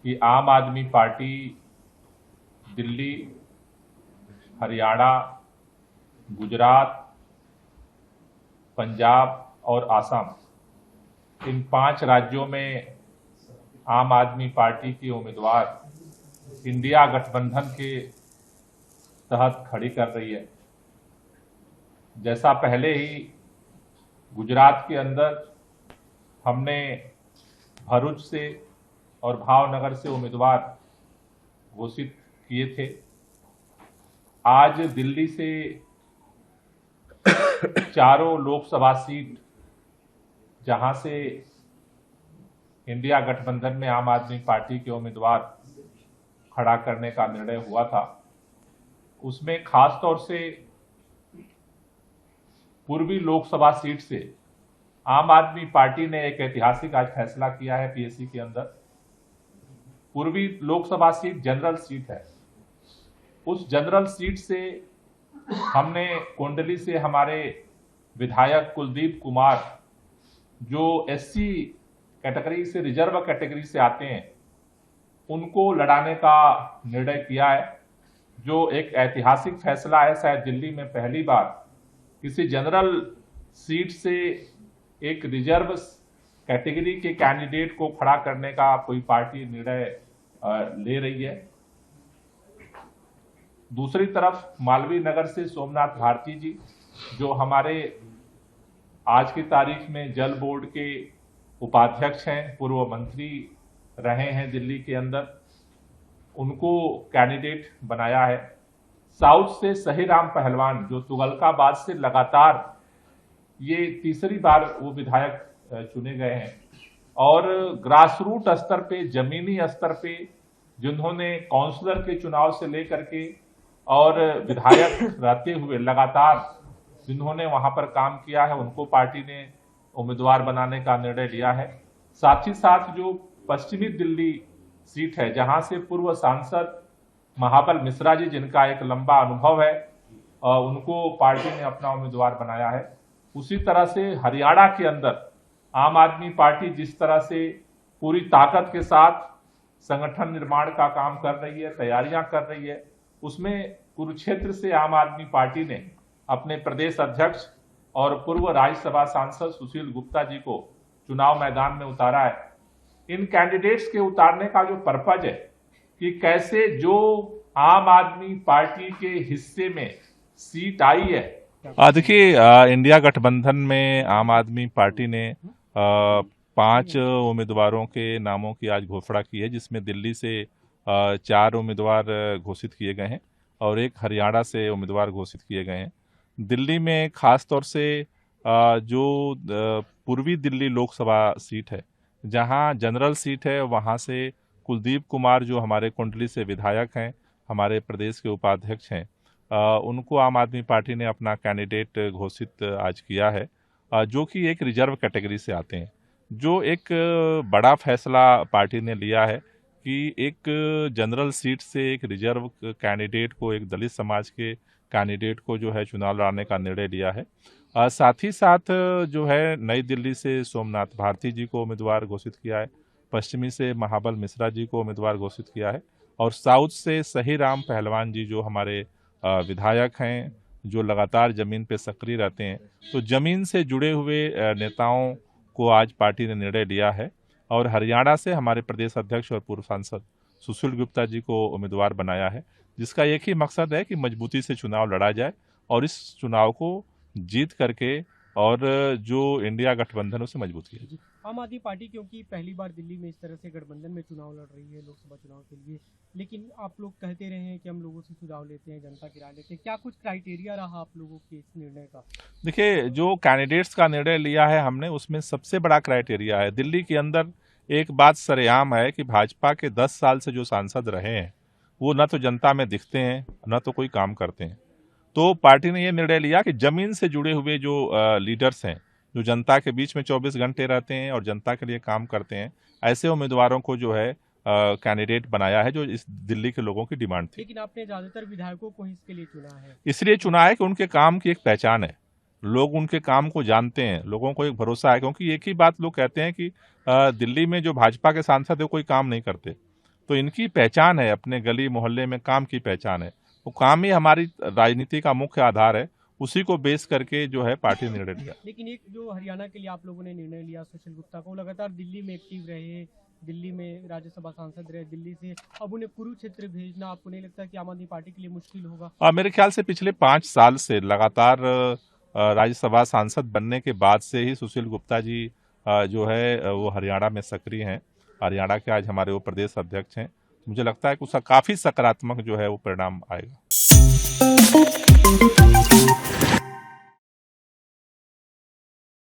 कि आम आदमी पार्टी दिल्ली, हरियाणा, गुजरात, पंजाब और आसाम, इन 5 राज्यों में आम आदमी पार्टी की उम्मीदवार इंडिया गठबंधन के तहत खड़ी कर रही है। जैसा पहले ही गुजरात के अंदर हमने भरूच से और भावनगर से उम्मीदवार घोषित किए थे, आज दिल्ली से चारों लोकसभा सीट जहां से इंडिया गठबंधन में आम आदमी पार्टी के उम्मीदवार खड़ा करने का निर्णय हुआ था, उसमें खास तौर से पूर्वी लोकसभा सीट से आम आदमी पार्टी ने एक ऐतिहासिक आज फैसला किया है। पीएससी के अंदर पूर्वी लोकसभा सीट जनरल सीट है। उस जनरल सीट से हमने कुंडली से हमारे विधायक कुलदीप कुमार, जो एससी कैटेगरी से रिजर्व कैटेगरी से आते हैं, उनको लड़ाने का निर्णय किया है, जो एक ऐतिहासिक फैसला है। शायद दिल्ली में पहली बार किसी जनरल सीट से एक रिजर्व कैटेगरी के कैंडिडेट को खड़ा करने का कोई पार्टी निर्णय ले रही है। दूसरी तरफ मालवीय नगर से सोमनाथ भारती जी, जो हमारे आज की तारीख में जल बोर्ड के उपाध्यक्ष हैं, पूर्व मंत्री रहे हैं दिल्ली के अंदर, उनको कैंडिडेट बनाया है। साउथ से सहीराम पहलवान, जो तुगलकाबाद से लगातार ये तीसरी बार वो विधायक चुने गए हैं, और ग्रासरूट स्तर पे, जमीनी स्तर पे जिन्होंने काउंसलर के चुनाव से लेकर के और विधायक रहते हुए लगातार जिन्होंने वहां पर काम किया है, उनको पार्टी ने उम्मीदवार बनाने का निर्णय लिया है। साथ ही साथ जो पश्चिमी दिल्ली सीट है, जहां से पूर्व सांसद महाबल मिश्रा जी, जिनका एक लंबा अनुभव है, उनको पार्टी ने अपना उम्मीदवार बनाया है। उसी तरह से हरियाणा के अंदर आम आदमी पार्टी जिस तरह से पूरी ताकत के साथ संगठन निर्माण का काम कर रही है, तैयारियां कर रही है, उसमें कुरुक्षेत्र से आम आदमी पार्टी ने अपने प्रदेश अध्यक्ष और पूर्व राज्यसभा सांसद सुशील गुप्ता जी को चुनाव मैदान में उतारा है। इन कैंडिडेट्स के उतारने का जो पर्पज है कि कैसे जो आम आदमी पार्टी के हिस्से में सीट आई है। देखिए, इंडिया गठबंधन में आम आदमी पार्टी ने 5 उम्मीदवारों के नामों की आज घोषणा की है, जिसमें दिल्ली से 4 उम्मीदवार घोषित किए गए हैं और एक हरियाणा से उम्मीदवार घोषित किए गए हैं। दिल्ली में खास तौर से जो पूर्वी दिल्ली लोकसभा सीट है, जहां जनरल सीट है, वहां से कुलदीप कुमार, जो हमारे कुंडली से विधायक हैं, हमारे प्रदेश के उपाध्यक्ष हैं, उनको आम आदमी पार्टी ने अपना कैंडिडेट घोषित आज किया है, जो कि एक रिजर्व कैटेगरी से आते हैं। जो एक बड़ा फैसला पार्टी ने लिया है कि एक जनरल सीट से एक रिजर्व कैंडिडेट को, एक दलित समाज के कैंडिडेट को जो है चुनाव लड़ाने का निर्णय लिया है। साथ ही साथ जो है नई दिल्ली से सोमनाथ भारती जी को उम्मीदवार घोषित किया है, पश्चिमी से महाबल मिश्रा जी को उम्मीदवार घोषित किया है, और साउथ से सहीराम पहलवान जी, जो हमारे विधायक हैं, जो लगातार जमीन पे सक्रिय रहते हैं, तो जमीन से जुड़े हुए नेताओं को आज पार्टी ने निर्णय लिया है। और हरियाणा से हमारे प्रदेश अध्यक्ष और पूर्व सांसद सुशील गुप्ता जी को उम्मीदवार बनाया है, जिसका एक ही मकसद है कि मजबूती से चुनाव लड़ा जाए और इस चुनाव को जीत करके और जो इंडिया गठबंधन उसे मजबूत किया जाए। आम आदमी पार्टी क्योंकि पहली बार दिल्ली में इस तरह से गठबंधन में चुनाव लड़ रही है लोकसभा चुनाव के लिए, लेकिन आप लोग कहते रहे हैं कि हम लोगों से सुझाव लेते हैं, जनता की राय लेते हैं, क्या कुछ क्राइटेरिया रहा आप लोगों के इस निर्णय का? देखिए, जो कैंडिडेट्स का निर्णय लिया है हमने, उसमें सबसे बड़ा क्राइटेरिया है, दिल्ली के अंदर एक बात सरेआम है कि भाजपा के 10 साल से जो सांसद रहे हैं, वो न तो जनता में दिखते हैं, न तो कोई काम करते हैं। तो पार्टी ने ये निर्णय लिया कि जमीन से जुड़े हुए जो लीडर्स हैं, जो जनता के बीच में 24 घंटे रहते हैं और जनता के लिए काम करते हैं, ऐसे उम्मीदवारों को जो है कैंडिडेट बनाया है, जो इस दिल्ली के लोगों की डिमांड थी। लेकिन आपने ज्यादातर विधायकों को ही इसके लिए चुना है। इसलिए चुना है कि उनके काम की एक पहचान है, लोग उनके काम को जानते हैं, लोगों को एक भरोसा है, क्योंकि एक ही बात लोग कहते हैं कि दिल्ली में जो भाजपा के सांसद है कोई काम नहीं करते, तो इनकी पहचान है, अपने गली मोहल्ले में काम की पहचान है। वो काम ही हमारी राजनीति का मुख्य आधार है, उसी को बेस करके जो है पार्टी ने निर्णय लिया। लेकिन एक जो हरियाणा के लिए आप लोगों ने निर्णय लिया, सुशील गुप्ता को लगातार दिल्ली में एक्टिव रहे, दिल्ली में राज्यसभा सांसद रहे, दिल्ली से अब उन्हें कुरुक्षेत्र भेजना आपको नहीं लगता कि आम आदमी पार्टी के लिए मुश्किल होगा? मेरे ख्याल से पिछले 5 साल से लगातार राज्यसभा सांसद बनने के बाद से ही सुशील गुप्ता जी जो है वो हरियाणा में सक्रिय हैं। हरियाणा के आज हमारे वो प्रदेश अध्यक्ष हैं। मुझे लगता है कि उसका काफी सकारात्मक जो है वो परिणाम आएगा।